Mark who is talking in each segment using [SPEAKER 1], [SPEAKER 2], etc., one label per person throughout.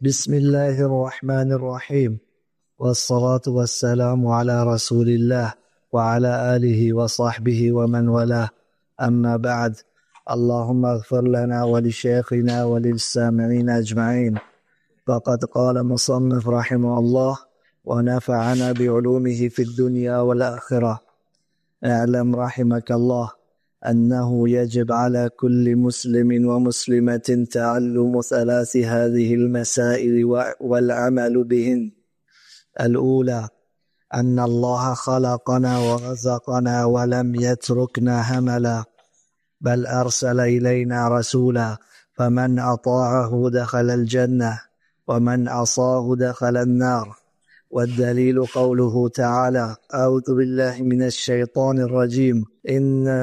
[SPEAKER 1] بسم الله الرحمن الرحيم، والصلاة والسلام على رسول الله وعلى آله وصحبه ومن والاه، أما بعد. اللهم اغفر لنا ولشيخنا وللسامعين أجمعين. فقد قال مصنف رحمه الله: ونفعنا بعلومه في الدنيا والآخرة. اعلم رحمك الله أنه يجب على كل مسلم ومسلمة تعلم ثلاث هذه المسائل والعمل بهن. الأولى: أن الله خلقنا ورزقنا ولم يتركنا هملا، بل أرسل إلينا رسولا، فمن أطاعه دخل الجنة ومن عصاه دخل النار. والدليل قوله تعالى: أعوذ بالله من الشيطان الرجيم: إنا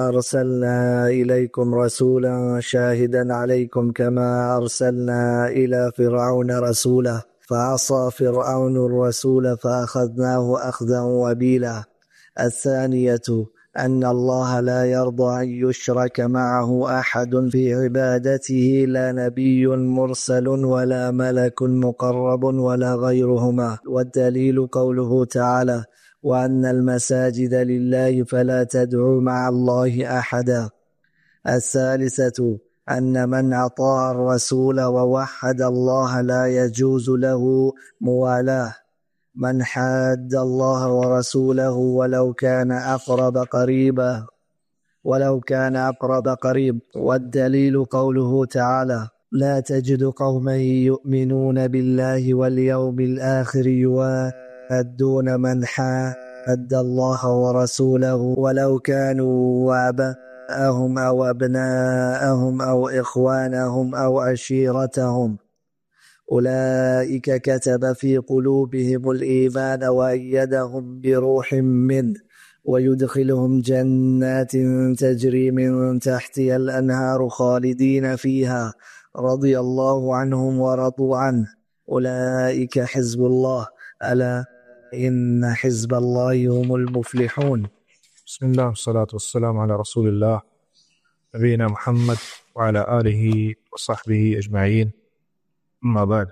[SPEAKER 1] أرسلنا إليكم رسولا شاهدا عليكم كما أرسلنا إلى فرعون رسولا، فعصى فرعون الرسول فأخذناه أخذا وبيلا. الثانية: أن الله لا يرضى أن يشرك معه أحد في عبادته، لا نبي مرسل ولا ملك مقرب ولا غيرهما. والدليل قوله تعالى: وأن المساجد لله فلا تدعوا مع الله أحدا. الثالثة: أن من أطاع الرسول ووحد الله لا يجوز له موالاه من حاد الله ورسوله ولو كان أقرب قريب. والدليل قوله تعالى: لا تجد قوما يؤمنون بالله واليوم الآخر يوادون من حاد الله ورسوله ولو كانوا آباءهم أو أبناءهم أو إخوانهم أو عشيرتهم، أولئك كتب في قلوبهم الإيمان وأيدهم بروح منه ويدخلهم جنات تجري من تحتها الأنهار خالدين فيها، رضي الله عنهم ورضوا عنه، أولئك حزب الله، ألا إن حزب الله هم المفلحون.
[SPEAKER 2] بسم الله والصلاة والسلام على رسول الله نبينا محمد وعلى آله وصحبه أجمعين، أما بعد.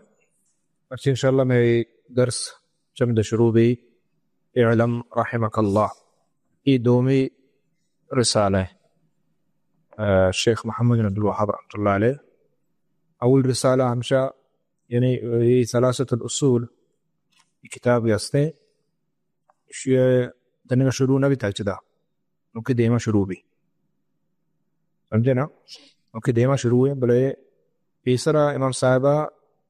[SPEAKER 2] إن شاء الله میں درس چند شروع بھی اعلم رحمك اللہ یہ دومی رسالہ ہے شیخ محمد بن عبد الوهاب رحمۃ اللہ علیہ. اول رسالہ ہمشہ یعنی یہ ثلاثة الأصول کتاب یاستے دنگا شروع نہ بھی تھا چدا ان دیما شروع بھی سمجھے نا ان دیما شروع ہے بلے تیسرا امام صاحبہ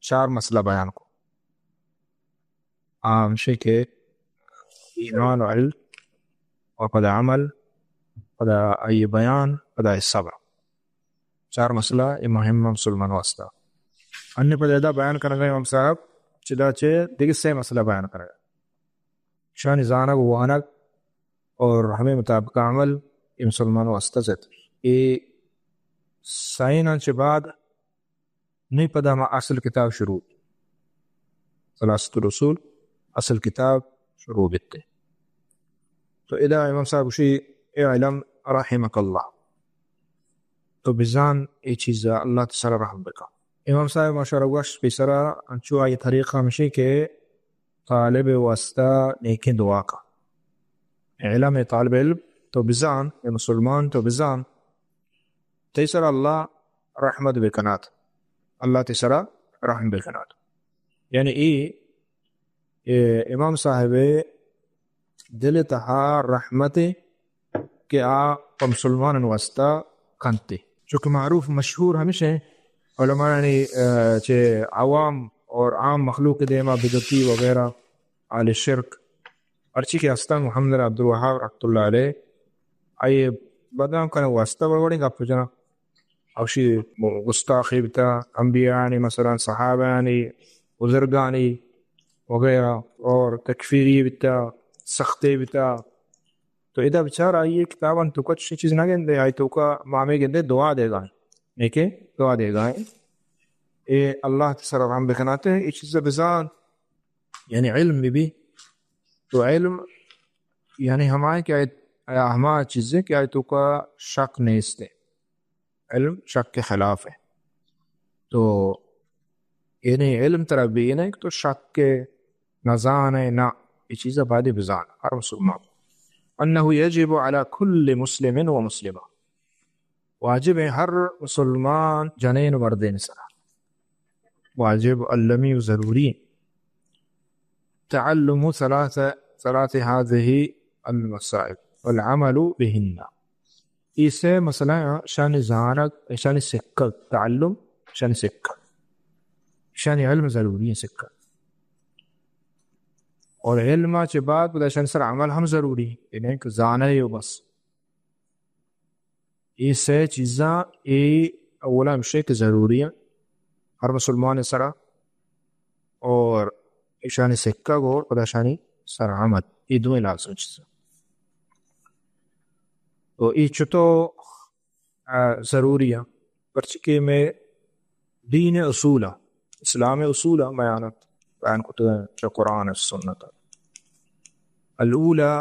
[SPEAKER 2] چار مسئلہ بیان کو عام شيء کے ایمان و علم اور پدا عمل پدا ای بیان پدا صبر چار مسئلہ مهم مسلمان واسطہ ان پدا بیان کرنے امام صاحب چدا چے دیگر سے مسئلہ بیان کرے شان زانہ و وانک اور ہمیں مطابق عمل مسلمان واسطہ سے یہ سائن کے بعد نہیں پدا ما اصل کتاب شروع ثلاثة الرسول اصل کتاب شروع بیتے تو اذا امام صاحب وشی اعلم رحمك اللہ تو بزان ای چیز اللہ تسر رحم بکا. امام صاحب ماشاء اللہ بیسرا انچو آئی طریقہ مشی کہ طالب واسطہ نیکی دعا کا علم طالب علم تو بزان مسلمان تو بزان تیسر اللہ رحمت بکنات اللہ تسرا رحم بکنات یعنی امام صاحب دل تہا رحمت کہ آپ مسلمان واسطہ کنتے چونکہ معروف مشہور ہمیشہ علماء یعنی عوام اور عام مخلوق دیما بدتی وغیرہ آل شرک ارچی کے استان محمد بن عبد الوهاب رحمۃ اللہ علیہ آئے بدام کنا واسطہ بڑی گپ جنا اوشی گستاخی بتا انبیاء مثلا صحابہ بزرگانی وغیرہ اور تکفیری بتا سختے بتا تو ادھا بچارا یہ کتاباً تو کچھ چیز نہ گندے آئی تو کا مامے گندے دعا دے گا نیکے دعا دے گا اے اللہ تسر رحم بکناتے ہیں یہ چیز بزان یعنی علم بھی تو علم یعنی ہمارے کیا ہمارا چیزیں کیا تو کا شک نہیں اس علم شک کے خلاف ہے تو یعنی علم طرف بھی نہیں تو شک کے نزان ہے نہ یہ چیزیں بعد بزان ہر مسلمان انه یجب علی کل مسلم و مسلمہ واجب ہے ہر مسلمان جنین مردین سرا واجب علمی و ضروری تعلم ثلاث هذه المسائل والعمل بهن اسے مسئلہ شان زانک شان سکت تعلم شان سکت شان علم ضروری ہے سکت اور علم کے بعد بدا شان سر عمل ہم ضروری یعنی کہ زانے ہو بس یہ سے چیزاں یہ اولا مشے کہ ضروری ہیں ہر مسلمان سرا اور شان سکہ اور بدا شانی سر عمل یہ دو لازم چیزاں تو یہ چھتو ضروری ہے پرچکے میں دین اصولہ اسلام اصولہ بیان کرتے ہیں قرآن سنت الاولا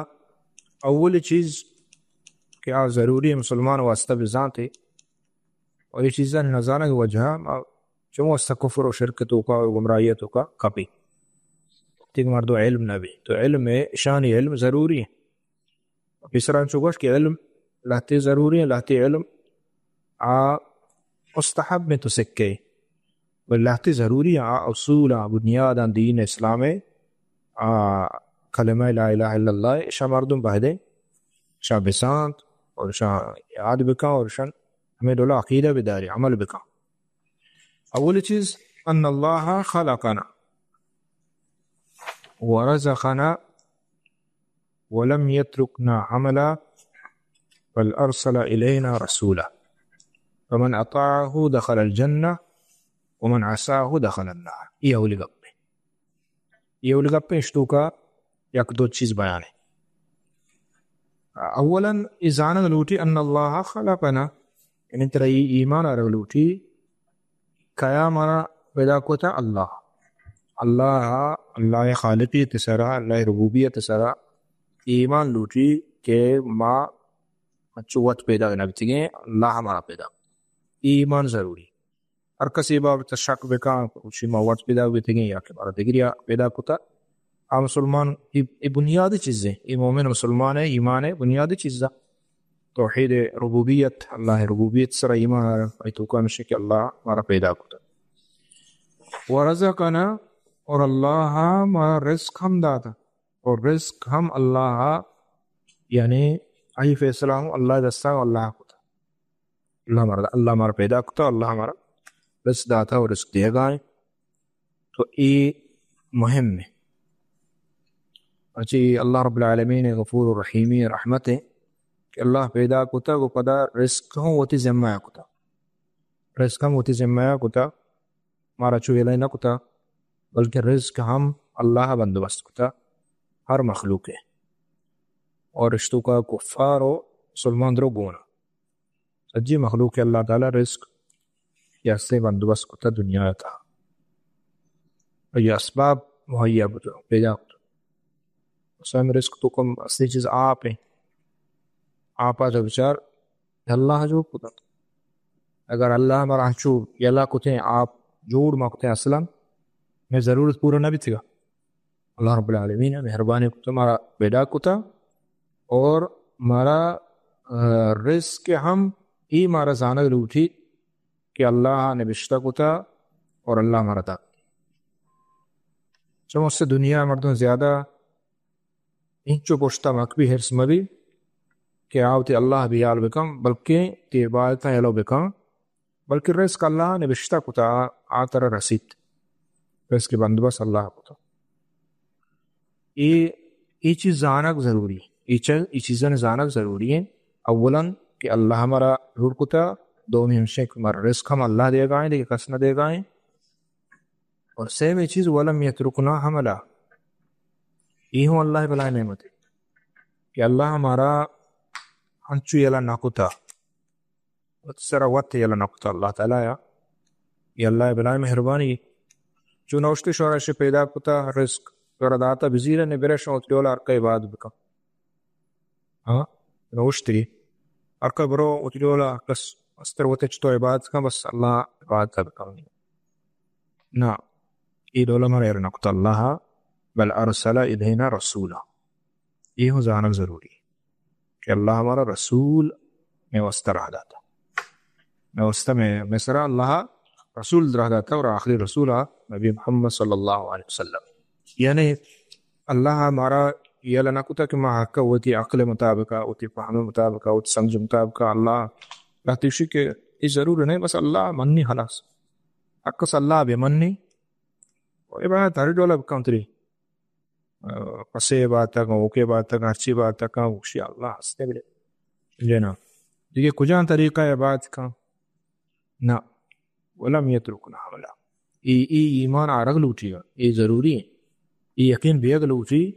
[SPEAKER 2] اول چیز کیا ضروری ہے مسلمان واسطہ بزان تھے اور یہ چیزیں نظانہ کی وجہ چون واسطہ کفر و شرکتوں کا و گمراہیتوں کا کپی تیک مردو علم نبی تو علم میں شانی علم ضروری ہے بسران چوگوش کہ علم لاتے ضروری ہے لاتے علم مستحب میں تو سکے لاتے ضروری ہے اصول بنیاد دین اسلام کلمہ لا الہ الا اللہ شاہ مردم بہدے شاہ بسانت اور شاہ یاد بکا اور شاہ ہمیں دولا عقیدہ بداری عمل بکا اول چیز ان اللہ خلقنا ورزقنا ولم يتركنا عملا بل ارسل الینا رسولا فمن اطاعه دخل الجنہ ومن عصاه دخل النار یہ اولی گپے اشتو کا یک دو چیز بیان ہے اولا ازانہ لوٹی ان اللہ خلقنا یعنی ترہ ایمان لوٹی کیا مانا پیدا کو تھا اللہ خالقی تسرا اللہ ربوبیت تسرا ایمان لوٹی کہ ما چوت پیدا نبتی گئے اللہ ہمارا پیدا ایمان ضروری ہر کسی باب تشک بکا اسی موت پیدا ہوئی تھے یا کہ بارہ دگریا پیدا کتا مسلمان یہ بنیادی چیزیں یہ مومن مسلمان ہے ایمان ہے بنیادی چیزیں توحید ربوبیت اللہ ربوبیت سر ایمان ہے تو کا مشکل اللہ ہمارا پیدا کتا ورزقنا اور اللہ ہمارا رزق ہم داتا اور رزق ہم اللہ یعنی آئی فیصلہ ہوں اللہ دستا اللہ کتا اللہ ہمارا پیدا کتا اللہ ہمارا رزق داتا اور رزق دے گا تو یہ مہم ہے اچھی اللہ رب العالمین غفور الرحیمی رحمت ہے کہ اللہ پیدا کتا وہ پدا رزق ہوں وہ تی ذمہ کتا رزق ہم وہ تی ذمہ کتا مارا چوئے لائنہ کتا بلکہ رزق ہم اللہ بندوبست کتا ہر مخلوق ہے اور رشتوں کا کفار و مسلمان درو گونا سجی مخلوق ہے اللہ تعالی رزق یا سے بندوبست کتا دنیا تھا یہ اسباب مہیا پیدا کتا اسلام رزق تو کم اصلی چیز آپ ہیں آپ آجا بچار اللہ جو کتا اگر اللہ ہمارا چوب یا اللہ کتے ہیں آپ جوڑ مکتے ہیں اصلا میں ضرورت پورا نہ بھی تھا اللہ رب العالمین مہربانی کتا ہمارا پیدا کتا اور ہمارا رزق ہم ہی ہمارا زانگ لوٹی کہ اللہ نے بشتہ کتا اور اللہ ہمارا تا چم اس سے دنیا مردوں زیادہ انچو پوشتا مکبی حرس مبی کہ آوتی اللہ بھی یال بکم بلکہ تی عبادتہ یلو بکم بلکہ رزق اللہ نے بشتہ کتا آتر رسید رزق بندبس اللہ کتا یہ چیز زانک ضروری ہے یہ چیزیں زانک ضروری ہیں اولا کہ اللہ ہمارا رور کتا دومی ہمشہ ہمارا رزق ہم اللہ دے گائیں لیکن کس نہ دے گائیں اور سیم چیز ولم یترکنا حملا یہ ہوں اللہ بلائے نعمت ہے کہ اللہ ہمارا ہنچو یلا ناکتا سرا وقت یلا ناکتا اللہ تعالیٰ یہ اللہ بلائے مہربانی جو نوشتی شورا سے پیدا کتا رزق گرداتا بزیرہ نے برے شوت لیولا ارکا عبادت بکا نوشتی ارکا برو اتلیولا کس استر وتچتو عبادت کا بس اللہ عبادت بکا نا یہ علماء نقط اللہ بل ارسل الینا رسولا، یہ ہو جانب ضروری کہ اللہ ہمارا رسول میں واسطہ رہ داتا، میں واسطہ میں سرا اللہ رسول رہ داتا، اور آخری رسول نبی محمد صلی اللہ علیہ وسلم. یعنی اللہ ہمارا یہ لنا کتا کہ ما حق ہوتی عقل مطابقہ، ہوتی فہم مطابقہ، ہوتی سمجھ مطابقہ اللہ رہتیشی کہ یہ ضرور نہیں بس اللہ منی خلاص حقص اللہ بے منی. اور یہ بات ہر ڈولا بکاؤنتری پسے بات تک اوکے بات تک ہرچی بات تک وشی اللہ ہستے بلے جینا دیکھے کجان طریقہ ہے بات کا نا ولم یترکنا حملہ. ای ایمان آرگ لوٹی گا، یہ ضروری ہے، یہ یقین بیگ لوٹی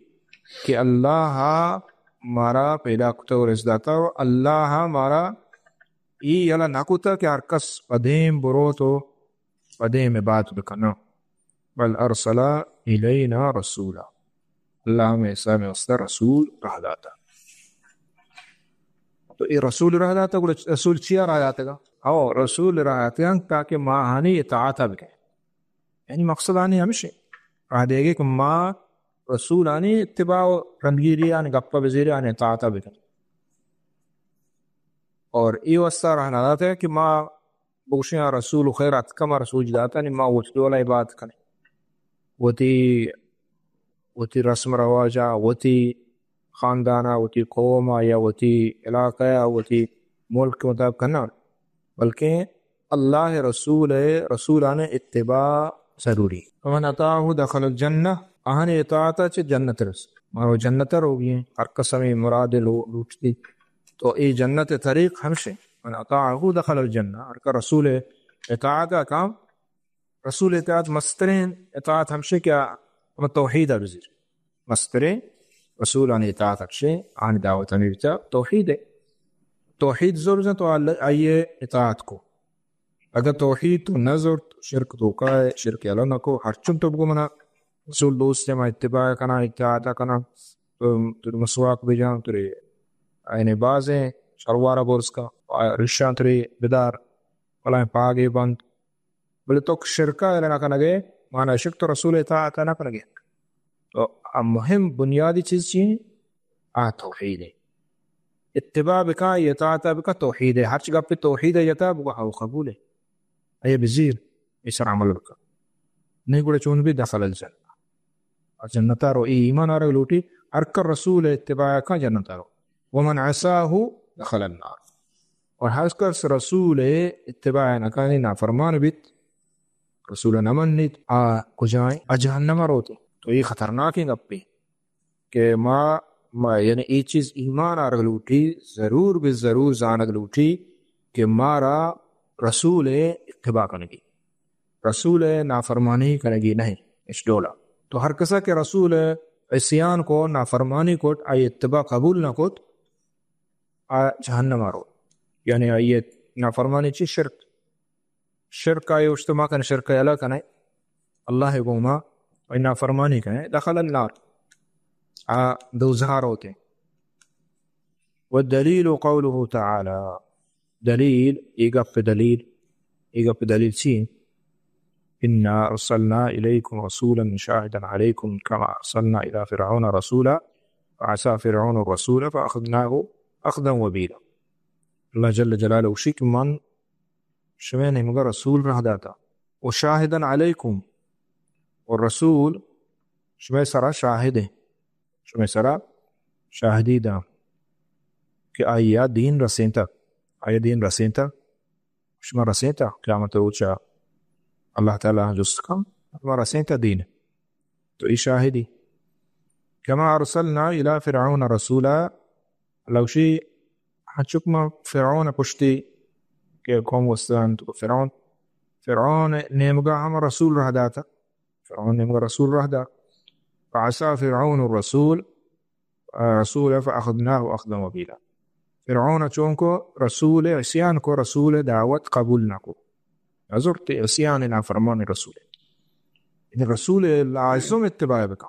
[SPEAKER 2] کہ اللہ مارا پیدا کتا اور اس داتا، اور اللہ مارا ای یلا ناکوتا کہ ہرکس پدیم برو تو پدیم بات بکنا، بل ارسل الینا رسولا، اللہ میں ایسا میں اس رسول رہ داتا. تو یہ رسول رہ داتا، رسول چیا رہ داتا گا؟ او رسول رہ داتا گا تاکہ ماں ہنی اطاعت بکے، یعنی مقصد آنی ہمیشہ رہ دے گی کہ ماں رسول آنی اتباع رندگیری آنی گپا بزیری آنی اطاعت بکے. اور یہ واسطہ رہنا داتا ہے کہ ماں بوشیاں رسول خیرات کما رسول جداتا ہے ماں وہ دولا عبادت کرنے، وتی رسم رواجہ، وتی خاندانہ، وتی قومہ یا وتی علاقہ یا وتی ملک کے مطابق کرنا، بلکہ اللہ رسول آنے اتباع ضروری. ومن اطاعہ دخل الجنہ، آہنے اطاعتا چھ جنت رس مارو جنتر ہو گئی ہیں، ہر قسمی مراد لوٹتی تو ای جنت طریق ہمشہ. من اطاعہ دخل الجنہ، ہر کا رسول اطاعت کام رسول اطاعت مسترین اطاعت ہمشہ کیا ہم توحید بزیر مسترین رسول آنے اطاعت اکشے آنے دعوت امیرتا توحید ہے. توحید ضرور تو آئیے اطاعت کو، اگر توحید تو نظر شرک تو کا ہے، شرک اللہ کو ہر چن تو بگو منا رسول دوست ما اتباع کنا اطاعت کنا تو مسواک بجان ترے آئین بازیں شروارہ بورس کا رشان ترے بدار ولا پاگے بند بلے تو شرکہ لینا کنا گئے مانا شرک تو رسول اطاعت نہ کنا گئے. تو مہم بنیادی چیز چیئے توحید ہے، اتباع بکا اطاعت بکا توحید ہے، ہر چگہ پہ توحید ہے جتا بکا قبول ہے اے بزیر اسر عمل بکا نہیں گوڑے چون بھی دخل الجنہ جنتا رو. ای ایمان آرہ لوٹی ہرکر رسول اتباع کا جنتا رو. ومن عصاہ دخل النار، اور ہر کس رسول اتباع نکانی نافرمان بیت رسول نمن نیت کجائیں جہنم روتے. تو یہ خطرناک ہیں گپی کہ ما یعنی یہ چیز ایمان آرگ لوٹی ضرور بھی ضرور زانگ لوٹی کہ مارا رسول اتباع کرنگی، رسول نافرمانی کرنگی نہیں اس ڈولا. تو ہر کسا کہ رسول عصیان کو نافرمانی کو آئی اتباع قبول نہ کت جہنم آرو. یعنی آئی نافرمانی چی شرک آئی اجتماع کرنے شرک اللہ کرنے اللہ گوما اور نافرمانی کرنے دخل النار دوزہار ہوتے ہیں. والدلیل قوله تعالی، دلیل ایگا پہ دلیل چی انا ارسلنا الیکم رسولا شاہدا علیکم کما ارسلنا الى فرعون رسولا فعصى فرعون الرسول فاخذناه اخذا وبیلا. اللہ جل جلالہ شک من شمین مگر رسول رہ داتا و شاہدا علیکم، اور رسول شمیں سرا شاہد ہے، شمیں سرا شاہدی دا کہ آیا دین رسینتا، آیا دین رسینتا شما رسینتا قیامت اوچا اللہ تعالیٰ جست کم شما رسینتا دین. تو ای شاہدی کما ارسلنا الى فرعون رسولا، لوشی چکما فرعون پشتی کہ قوم وستان تو فرعون نیمگا ہم رسول رہ داتا، فرعون نیمگا رسول رہ دا فعصى فرعون الرسول فأخذناه أخذا وبيلا. فرعون چون کو رسول عصیان کو رسول دعوت قبول نہ کو حضرت عصیان نافرمان رسول ان رسول لازم اتباع بکا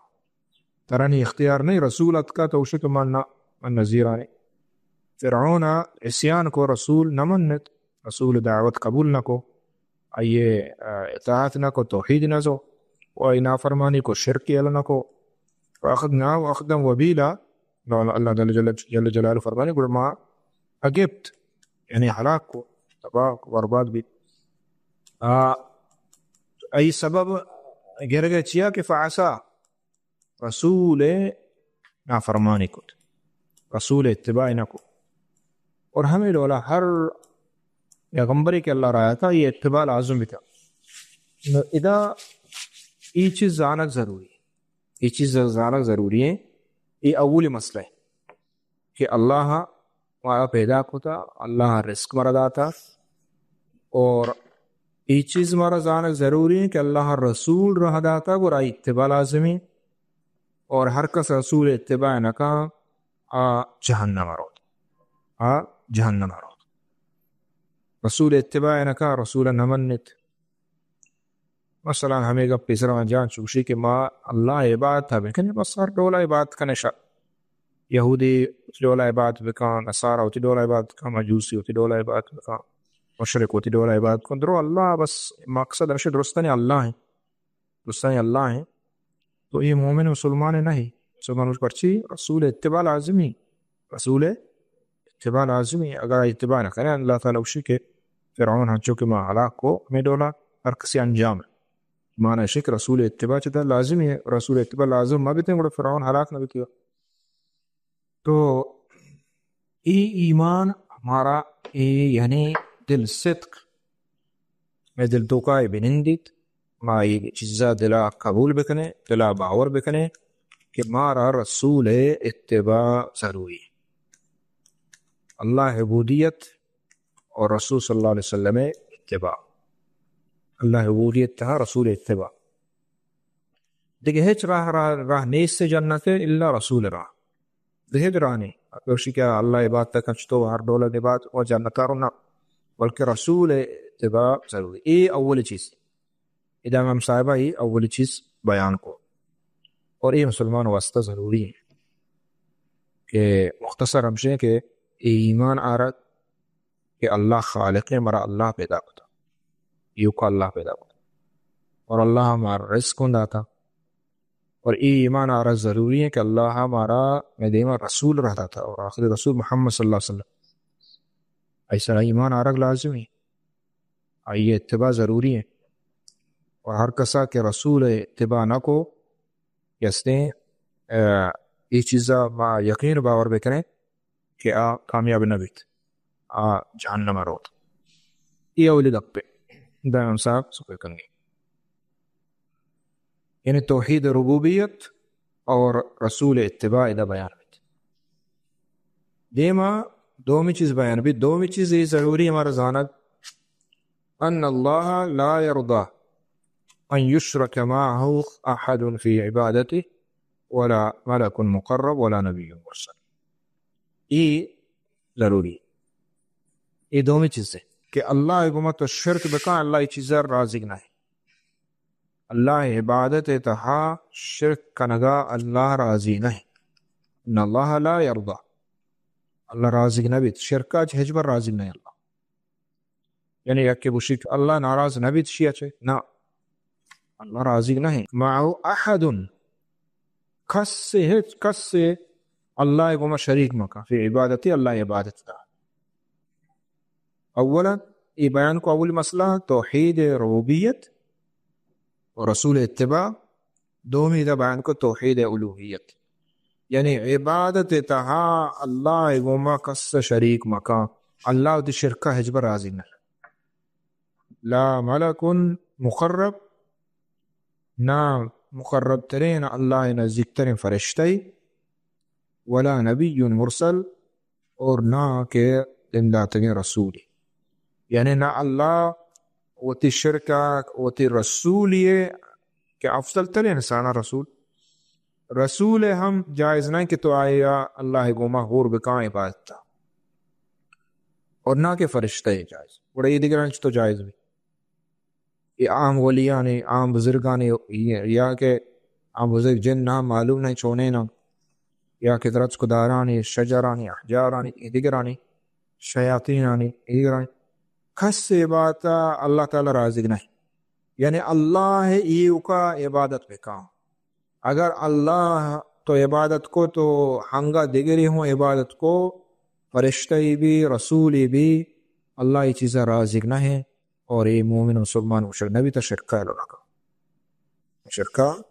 [SPEAKER 2] ترانی اختیار نہیں رسولت کا توشک من نظیرانی. فرعون عصیان کو رسول نہ منت، رسول دعوت قبول نہ کو، آئیے اطاعت نہ کو، توحید نہ زو، و نافرمانی کو، شرک یلنا کو، فاخذنا واخذا وبیلا. اللہ جل جلالہ فرمانے کو ما اگبت یعنی ہلاک کو، تباہ کو، برباد بھی. ای سبب گرگے چیا کہ فعسا رسول نافرمانی کو، رسول اتباع نہ کو. اور ہمیں لولا ہر پیغمبری کے اللہ رہا تھا یہ اتباع لازم بھی تھا. ادا یہ چیز جانک ضروری ہے، یہ چیز جانک ضروری ہے. یہ اول مسئلہ ہے کہ اللہ ہمارا پیدا ہوتا، اللہ رزق مرا داتا، اور یہ چیز ہمارا جانک ضروری ہے کہ اللہ رسول رہا داتا وہ رہا اتباع لازمی. اور ہر کس رسول اتباع نہ کا جہنم روت، جہنم روت. رسول اتباع نہ کا رسول نمنت. مثلا ہمیں گا پیسرا جان چوشی کہ ما اللہ عبادت تھا بکنے بس ہر ڈولا عبادت کا نشا. یہودی ڈولا عبادت بکا، نصارہ ہوتی ڈولا عبادت کا، مجوسی ہوتی ڈولا عبادت بکا، مشرق ہوتی ڈولا عبادت کو. درو اللہ بس مقصد رشد درستانی اللہ ہیں، درستانی اللہ ہیں. تو یہ مومن مسلمان نہیں، مسلمان اس پرچی رسول اتباع لازمی، رسول اتباع لازمی. اگر اتباع نہ کریں اللہ تعالیٰ اسی کے فرعون ہنچو کے ماں ہلاک کو ہمیں ڈولا ہر کسی انجام ہے. معنی شک رسول اتباع چاہتا لازمی ہے، رسول اتباع لازم ما بیتے ہیں فرعون ہلاک نہ بیتیا. تو ایمان ہمارا یعنی دل صدق میں دل توقع بنندیت ما یہ چیزا دلا قبول بکنے، دلا باور بکنے کہ مارا رسول اتباع ضروری. اللہ عبودیت اور رسول صلی اللہ علیہ وسلم اتباع. اللہ عبودیت تھا، رسول اتباع. دیکھیں ہیچ راہ نیس سے جنت اللہ رسول راہ دیکھ راہ نہیں. اکرشی کیا اللہ عبادت تک تو ہر دولت عبادت اور جنت رونا، بلکہ رسول اتباع ضروری. یہ اول چیز ادا امام صاحبہ یہ اول چیز بیان کو. اور یہ مسلمان واسطہ ضروری ہے کہ مختصر ہمشے کہ ایمان آرد کہ اللہ خالق ہے، مرا اللہ پیدا ہوتا، یو کا اللہ پیدا ہوتا، اور اللہ ہمارا رزق کن داتا. اور یہ ایمان آرد ضروری ہے کہ اللہ ہمارا مدیمہ رسول رہتا تھا، اور آخری رسول محمد صلی اللہ علیہ وسلم. ایسا ایمان آرد لازمی ہے، آئیے اتباع ضروری ہے. اور ہر کسا کہ رسول اتباع نہ کو یسنے یہ چیزا ما یقین باور بکریں کہ کامیاب نہ بیت، جہنم روت. یہ اولی دقے دائم صاحب سکر کنگی یعنی توحید ربوبیت اور رسول اتباع دا بیان بیت. دیما دومی چیز بیان بیت. دومی چیز یہ ضروری ہمارا زانت ان اللہ لا یرضا ان یشرک معه احد فی عبادته ولا ملک مقرب ولا نبی مرسل. یہ ضروری، یہ دومی چیز ہے کہ اللہ حکومت و شرک بکا اللہ یہ چیزیں رازق نہ ہے. اللہ عبادت تہا شرک کنگا اللہ راضی نہ ہے. ان اللہ لا یرضا، اللہ رازق نہ بیت شرکا چھ حجبر رازق نہ ہے اللہ. یعنی یک بشک اللہ ناراض نہ بیت شیعہ چھے نا، اللہ رازق نہ ہے. معو احد کس سے اللہ کو شریک مکا فی عبادتی اللہ عبادت دا. اولا یہ بیان کو اول مسئلہ توحید ربوبیت اور رسول اتباع. دومی دا بیان کو توحید الوہیت یعنی عبادت تہا اللہ کو کس شریک مکا اللہ دی شرکہ حجبر راضی نہ. لا ملک مقرب، نہ مقرب ترین اللہ نزدیک ترین فرشتے، ولا نبی مرسل اور نہ کہ زندہ ترین رسول. یعنی نہ اللہ وتی شرکہ وتی رسول یہ کہ افضل ترین انسانہ رسول ہم جائز نہیں کہ تو آیا اللہ کو محور بکائیں عبادت تھا، اور نہ کہ فرشتے جائز. بڑا یہ دیگر تو جائز بھی یہ عام ولیاں عام بزرگاں یا کہ عام بزرگ جن نہ معلوم نہیں چھونے نہ یا کہ درج قدارانی شجرانی احجارانی دیگرانی شیاطینانی دیگرانی کس سے بات اللہ تعالی رازق نہیں. یعنی اللہ ایو کا عبادت بکا. اگر اللہ تو عبادت کو تو ہنگا دیگری ہوں عبادت کو فرشتے بھی رسولی بھی اللہ یہ چیزیں رازق نہ ہے. اور یہ مومن و مسلمان مشرک نبی تا شرکا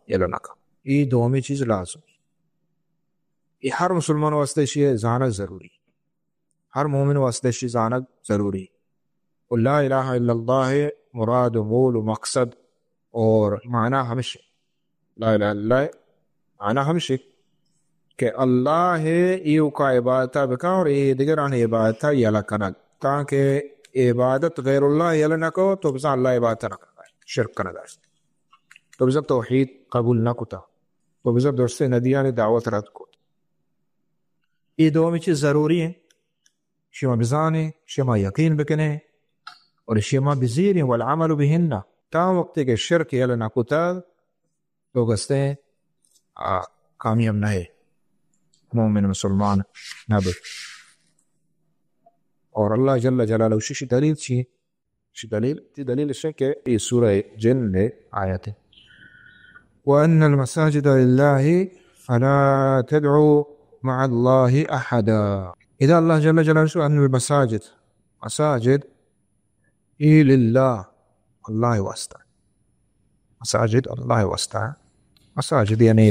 [SPEAKER 2] یلو نکا یہ دومی چیز لازم. یہ ہر مسلمان واسطے شیئے زانت ضروری، ہر مومن واسطے شیئے زانت ضروری. لا الہ الا اللہ مراد و مول و مقصد اور معنی ہمشہ لا الہ الا اللہ معنی ہمشہ کہ اللہ ہے ایو کا عبادتہ بکا اور یہ دیگر آن عبادتہ یلا کنگ، تاکہ عبادت غیر اللہ یلا نکو تو بزا اللہ عبادتہ نکو شرک کنگ داشت، تو بزا توحید قبول نکتا، تو بزا درست ندیان دعوت رد کو. یہ دومی چیز ضروری ہے، شما بزانے شما یقین بکنے اور شما بزیریں والعمل بہنہ. تا وقت کہ شرک یلا نکتا تو گستے کامیاب نہ ہے مومن مسلمان نب. اور اللہ جل جلالہ شی دلیل چی دلیل ہے کہ یہ سورہ جن میں آیت ہے وَأَنَّ الْمَسَاجِدَ لِلَّهِ فَلَا تَدْعُوا مَعَ اللَّهِ أَحَدًا. اذا اللہ جل جلالہ ان المساجد مساجد ای للہ اللہ واسطہ، مساجد اللہ واسطہ. مساجد یعنی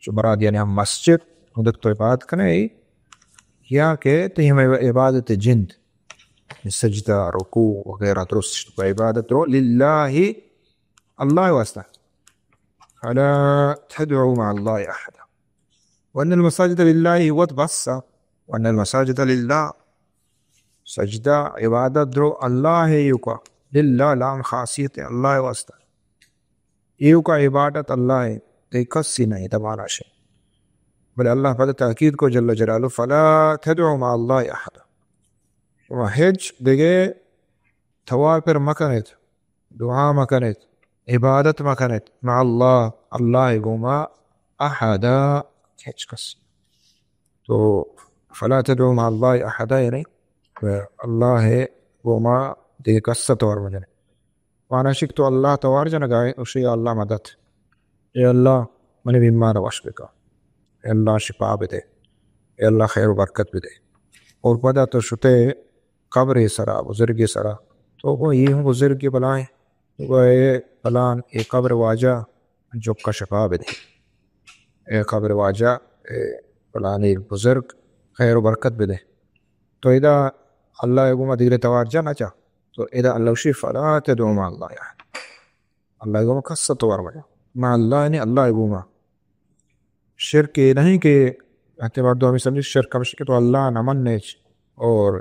[SPEAKER 2] جو مراد یعنی ہم مسجد مدد تو عبادت کریں یا کہ تیم عبادت جند سجدہ رکوع وغیرہ درست کو عبادت رو للہ اللہ واسطہ. فلا تدعوا مع اللہ احدا وان المساجد للہ وتبص وان المساجد للہ سجدہ عبادت رو اللہ ہے یو کا للہ لام خاصیت ہے اللہ واسطہ یو کا عبادت اللہ ہے تو کسی نہیں تمہارا شے بل اللہ پر تاکید کو جل جلالہ فلا تدعو مع اللہ احد و حج دیگے تھوار پر مکنت دعا مکنت عبادت مکنت مع اللہ اللہ گوما احدا حج کسی. تو فلا تدعو مع اللہ احدا یعنی اللہ ہے گوما دیگے کسا توار مجنے وانا شک تو اللہ توار جنگائے اسی اللہ مدد اے اللہ منی بیمار وش بکا، اے اللہ شفا بھی دے، اے اللہ خیر و برکت بھی دے. اور پدا تو شتے قبر سرا بزرگ سرا تو وہ یہ ہوں بزرگ بلائیں وہ اے فلان اے قبر واجہ جو کا شفا بھی دے، اے قبر واجہ اے فلان اے بزرگ خیر و برکت بھی دے. تو اذا اللہ گوما دیگر توارجہ نہ چاہ تو اذا اللہ شی فلا تدعو مع اللہ احد اللہ گوما کسا توار مجا مع اللہ یعنی اللہ گوما شرک نہیں کہ اعتبار دو ہمیں سمجھے شرک ہمشہ کہ تو اللہ نہ مننے اور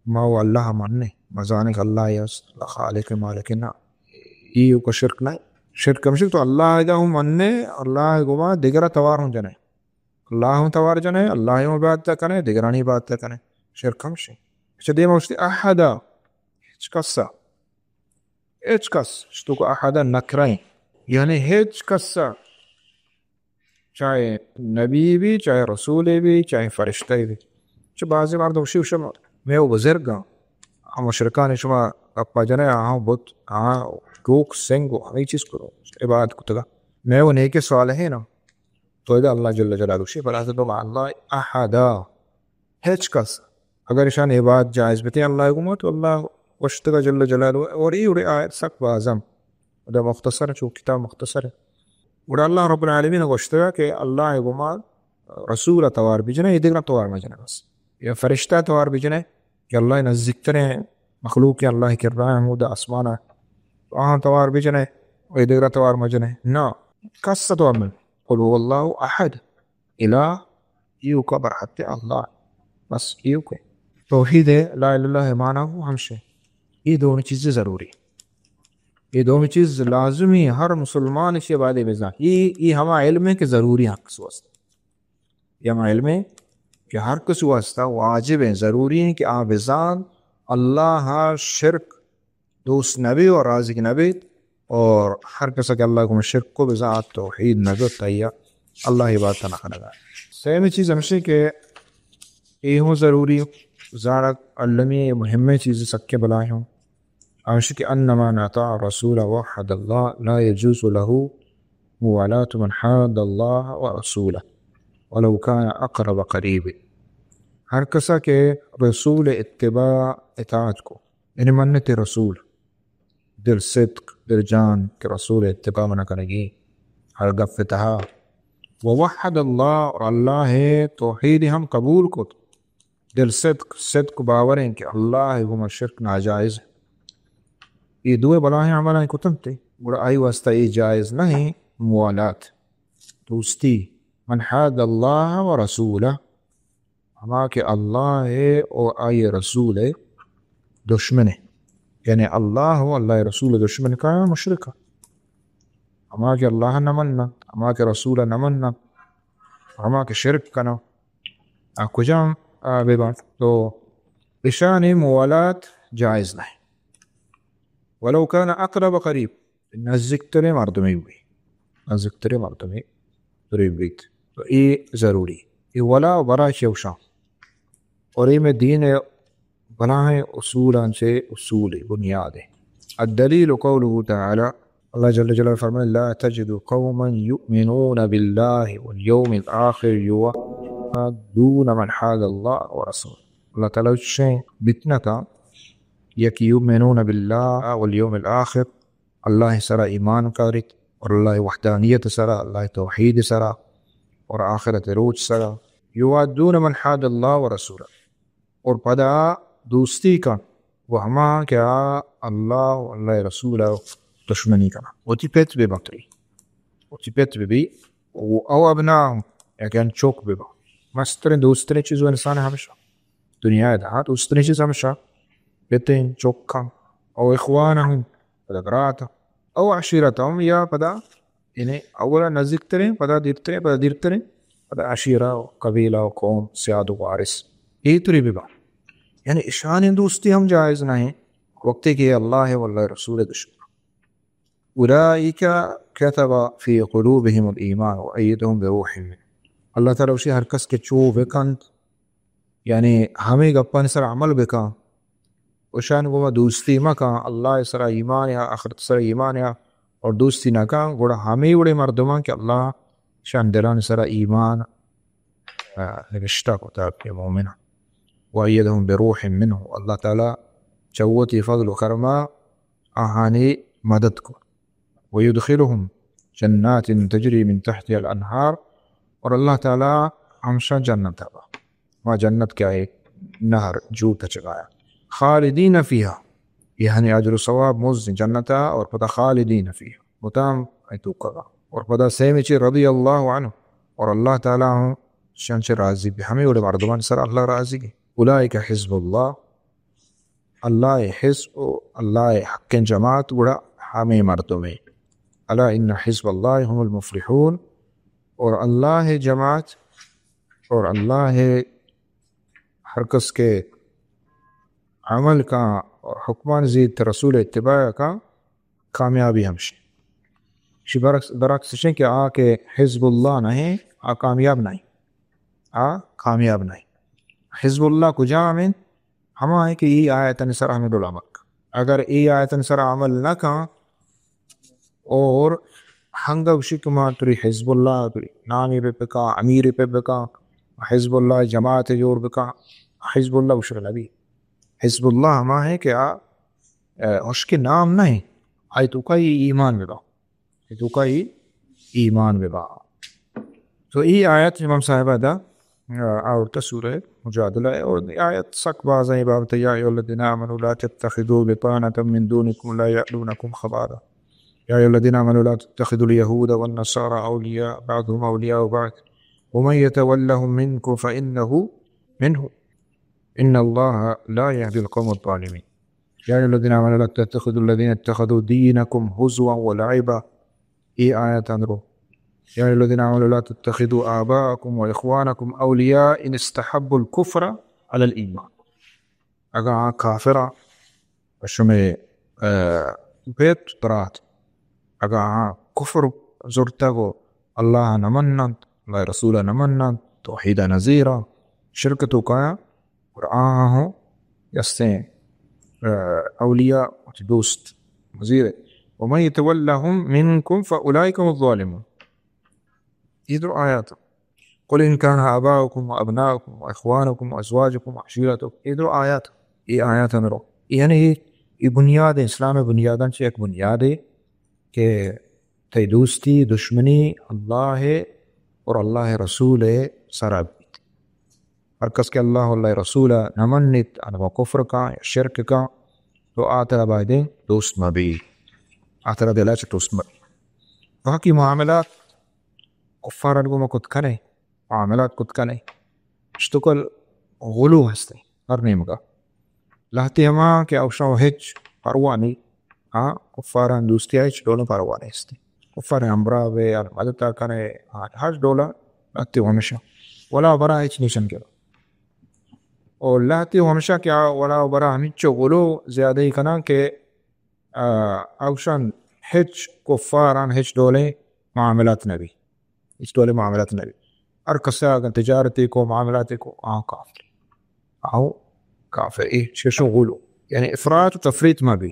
[SPEAKER 2] ماو اللہ مننے مزانک اللہ یس اللہ خالق مالک نہ یہ کو شرک نہیں. شرک ہمشہ تو اللہ گا ہوں مننے اللہ گوما دیگر توار ہوں جنے اللہ ہوں توار جنے اللہ ہوں عبادت کنے دیگرانی عبادت کنے شرک ہمشہ. اچھا دیما استی احدا ہچ کسا ہچ کس شتو کو احدا نکرائیں یعنی ہچ کسا چاہے نبی بھی چاہے رسول بھی چاہے فرشتے بھی. چاہے بعضی مردم شیو شما میں وہ بزرگ ہوں ہم مشرکان شما اپا جنے آہاں بت آہاں گوک سنگو ہمیں چیز کرو عبادت کو تگا میں وہ نیک سوال ہے نا. تو اذا اللہ جل جلالہ شی فلا تدعو مع اللہ احدا ہچ کس اگر شان عبادت جائز بتے اللہ گما تو اللہ وشتگا جل جلالہ. اور یہ اڑے آیت سک بازم ادا مختصر ہے چو کتاب مختصر ہے اڑا اللہ رب العالمین گوشتگا کہ اللہ گما رسول توار بجنے یہ دیگر توار مجنے بس یا فرشتہ توار بجنے کہ اللہ نزدیک ترے مخلوق اللہ کر رہا ہے حمود آسمانہ وہاں توار بجنے و یہ دیگر توار مجنے نا کس توار من قل هو اللہ احد الہ ایو کا برحت اللہ بس ایو کے توحید لا الہ الا اللہ معنی ہو ہمشہ. یہ دونوں چیزیں ضروری یہ دونوں چیز لازمی ہر مسلمان اس بعد بزان یہ ہما علم ہے کہ ضروری حق سواستا یہ ہما علم ہے کہ ہر کس واسطہ واجب ہے ضروری ہے کہ آپ بزان اللہ شرک دوست نبی اور رازق نبی اور ہر کس کہ اللہ کو شرک کو بزان توحید نبی تیہ اللہ عبادت نہ کرنا. سیمی چیز ہمشہ کہ یہ ہوں ضروری زارک علمی مہمیں چیزیں سکے بلائے ہوں عاشق أنما نطاع الرسول وحد الله لا يجوز له موالاة من حاد الله ورسوله ولو كان أقرب قریب. ہر کسا کہ رسول اتباع اطاعت کو یعنی منت رسول دل صدق دل جان کہ رسول اتباع منع کرنگی ہر گف تہا ووحد اللہ اور اللہ ہے توحید ہم قبول کو دل صدق باوریں کہ اللہ ہم شرک ناجائز ہے. یہ دوے بلاہیں عملیں کتن تے بڑا آئی واسطہ یہ جائز نہیں موالات دوستی من حاد اللہ و رسولہ ہما کہ اللہ ہے اور آئی رسول ہے دشمن ہے یعنی اللہ ہو اللہ رسول دشمن کا ہے مشرکہ ہما کہ اللہ نہ مننا ہما کہ رسول نہ مننا ہما کہ شرک کنا کجام بے بات تو اشان موالات جائز نہیں ولو کان اقرب قریب نزدیک ترے مردمی ہوئی نزدیک ترے مردمی قریب بیت تو یہ ضروری یہ ولا برا شوشاں اور یہ میں دین بنائے اصولاً سے اصول بنیاد ہے. الدلیل قوله تعالی اللہ جل جلالہ فرمائے لا تجد قوما یؤمنون باللہ والیوم الآخر یوادون من حاد اللہ ورسول. اللہ تعالیٰ شیں بتنا کا یک یؤمنون باللہ والیوم الآخر اللہ سرا ایمان کارت اور اللہ وحدانیت سرا اللہ توحید سرا اور آخرت روج سرا یوادون من حاد اللہ ورسول اور پدا دوستی کا وہ ہما کیا اللہ و اللہ رسول دشمنی کنا وتی پیت بے بکری وتی پیت بے بھی او ابناہم یکن چوک بے با مستر دوستری چیزو انسان ہمیشہ دنیا دا دوستری چیز ہمیشہ پیتیں چوک کھا او اخوانہم پدا گراتا او عشیرتہم یا پدا انہیں اولا نزدیک تریں پدا دیر تریں پدا عشیرہ و قبیلہ و قوم سیاد و وارث یہ تری بے با یعنی اشان دوستی ہم جائز نہیں وقتی کہ اللہ واللہ رسول دشمن. اولئک کتب فی قلوبہم الایمان وایدہم بروح منہ. اللہ تعالیٰ اسی ہر کس کے چو بکند یعنی ہمیں گپن سر عمل بکا اشان وہ دوستی مکا اللہ سر ایمان یا آخرت سر ایمان یا اور دوستی نہ کا گوڑا ہمیں بڑے مردمان کہ اللہ شان دلان سر ایمان نگشتہ کو تاکہ مومنہ وَأَيَّدَهُمْ بِرُوحٍ مِّنْهُ. اللہ تعالیٰ چوتی فضل و کرما آہانی مدد کو وَيُدْخِلُهُمْ جَنَّاتٍ تَجْرِي مِن تَحْتِهَا الْأَنْهَارُ اور اللہ تعالیٰ ہمشہ جنت ہے وہاں جنت کیا ہے نہر جوتا چگایا خالدین فیہا یعنی اجر و ثواب مز جنتا اور پتہ خالدین فیہا متام ایتوقع اور پتہ سیمچی رضی اللہ عنہ اور اللہ تعالیٰ شانچ راضی بھی ہمیں اوڑے مردمان سر اللہ راضی گئے. اولئک حزب اللہ اللہ حزب اللہ حق جماعت وڑا ہمیں مردمیں الا ان حزب اللہ هم المفلحون اور اللہ جماعت اور اللہ ہر کس کے عمل کا اور حکمان زید رسول اتباع کا کامیابی ہمشی برعکس شیں کہ کے حزب اللہ نہیں کامیاب نہیں کامیاب نہیں. حزب اللہ کو جامن ہما ہے کہ یہ آیت نصر احمد العمل اگر یہ آیت نصر عمل نہ کا اور ہنگا شکما تری حزب اللہ تری نامی پہ بکا امیر پہ بکا حزب اللہ جماعت جوڑ بکا حزب اللہ بشر نبی حزب اللہ ہما ہے کہ اس کے نام نہیں آئی تو کا یہ ایمان ببا تو کا یہ ایمان ببا. تو یہ آیت امام صاحبہ دا اور سورہ مجادلہ ہے اور آیت سک باز ہیں بابت یا ایھا الذین آمنوا لا تتخذوا بطانة من دونکم لا یألونکم خبالا یا ایھا الذین آمنوا لا تتخذوا اليهود والنصارى اولیاء بعضهم اولیاء بعض ومن يتولهم منکم فإنه منهم ان الله لا يهدي القوم الظالمين. یا ایھا الذین آمنوا لا تتخذوا الذین اتخذوا دینکم هزوا ولعبا یہ آیت اندرو یا ایھا الذین آمنوا لا تتخذوا آباءکم واخوانکم اولیاء ان استحبوا الکفر علی الایمان. اگر کافرہ شمع بیت برات اگر کفر زرتا کو اللہ نمنت اللہ رسول نمنت توحید نظیرہ شرکتو کایا اور ہوں یستیں اولیاء دوست مزید ہے ومن يتولهم منكم فاولئك هم الظالمون. ادھر آیات قل ان كان آباؤكم وابناؤكم واخوانكم وازواجكم وعشيرتكم. ادھر آیات یہ آیات ہیں یعنی یہ بنیاد ہے اسلام بنیاداں سے ایک بنیاد ہے کہ تی دوستی دشمنی اللہ ہے اور اللہ رسول ہے سراب ہر کس کے اللہ اللہ رسول نمنت انو کفر کا شرک کا تو آتر بائدیں دوست مبی آتر دلا چھ دوست مبی. وہاں کی معاملات کفار کو مکت کنے معاملات کت کنے اشتکل غلو ہستے ہر نیم کا لہتی ہما کہ اوشاو ہچ پروانی ہاں کفاران دوستی ہچ دولوں پروانی ہستے کفار امبراوے مدتا کنے ہر دولا لہتی ہمیشہ ولا برا ہچ نیشن کرو اور لہتی ہمیشہ کیا ولا برا ہمیچو غلو زیادہ ہی کنا کہ اوشان ہچ کفاران ہچ دولے معاملات نبی ہچ دولے معاملات نبی ہر کسا اگر تجارتی کو معاملاتی کو کافر ششو غلو یعنی افراط و تفریط ما بھی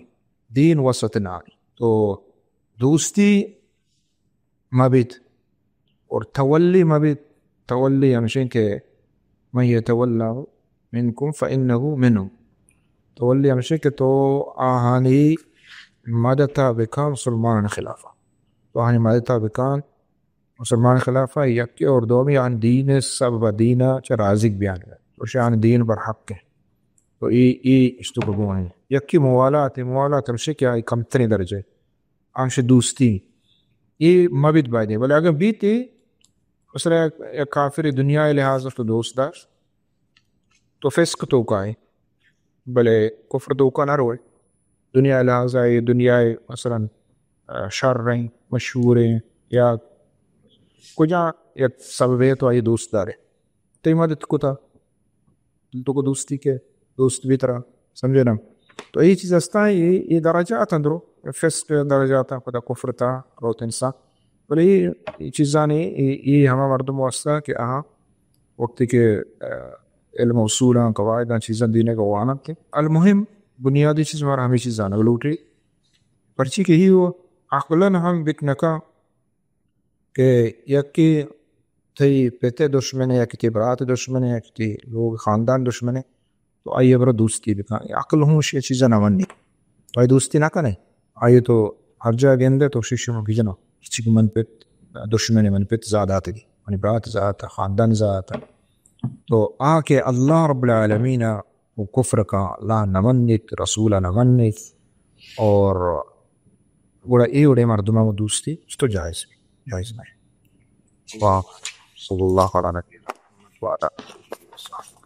[SPEAKER 2] دین وسط نامی. تو دوستی مبید اور تولی مبید تولی ہمشین کہ من یتولا منکم فإنه منهم تولی ہمشین کہ تو آہانی مدتا بکان مسلمان خلافہ تو آہانی مدتا بکان مسلمان خلافہ یکی اور دومی عن دین سبب دینہ چا رازق بیان ہے وش عن دین برحق ہے تو ای اشتغلون ہے یکی موالات ہمشین کیا کم تنی درجے آنش دوستی یہ مبید بائدیں بلے اگر بیتی مثلا ایک کافر دنیا لحاظ تو دوست داشت تو فسق تو کا ہے بلے کفر تو کا نہ روئے دنیا لحاظ ہے دنیا مثلا شر رہیں مشہور ہیں یا کجا ایک سبب ہے تو آئی دوست دارے تو مدد کو تھا تو کو دوستی کے دوست بھی طرح سمجھے نا. تو یہ چیز ہستا ہے یہ درجات اندرو فسق درجات پتہ کفر تا روت انسان بلے یہ چیزاں یہ ہما مردم واسطہ کہ وقت کے علم اصولاں قواعداں چیزاں دینے کا وانا کے المہم بنیادی چیز ہمارا ہمیں چیزاں نگلوٹی پرچی کہ ہی ہوا عقلاً ہم بکنکا کہ یکی تھی پیتے دشمن ہے یکی تی برات دشمن ہے یکی تی لوگ خاندان دشمن ہے تو آئیے برا دوستی بکا عقل ہوں یہ چیزاں نہ منی تو آئی دوستی نہ کنے آئیے تو ہر جا گیندے تو شیشو میں بھیجنا کسی کو من پیت دشمن من پیت زیادات دی منی برات زیادات خاندان زیادات تو کے اللہ رب العالمین و کفر کا لا نمنت رسول نمنت اور بڑا اے مردمہ و دوستی اس تو جائز نہیں. واہ صلی اللہ علیہ وسلم.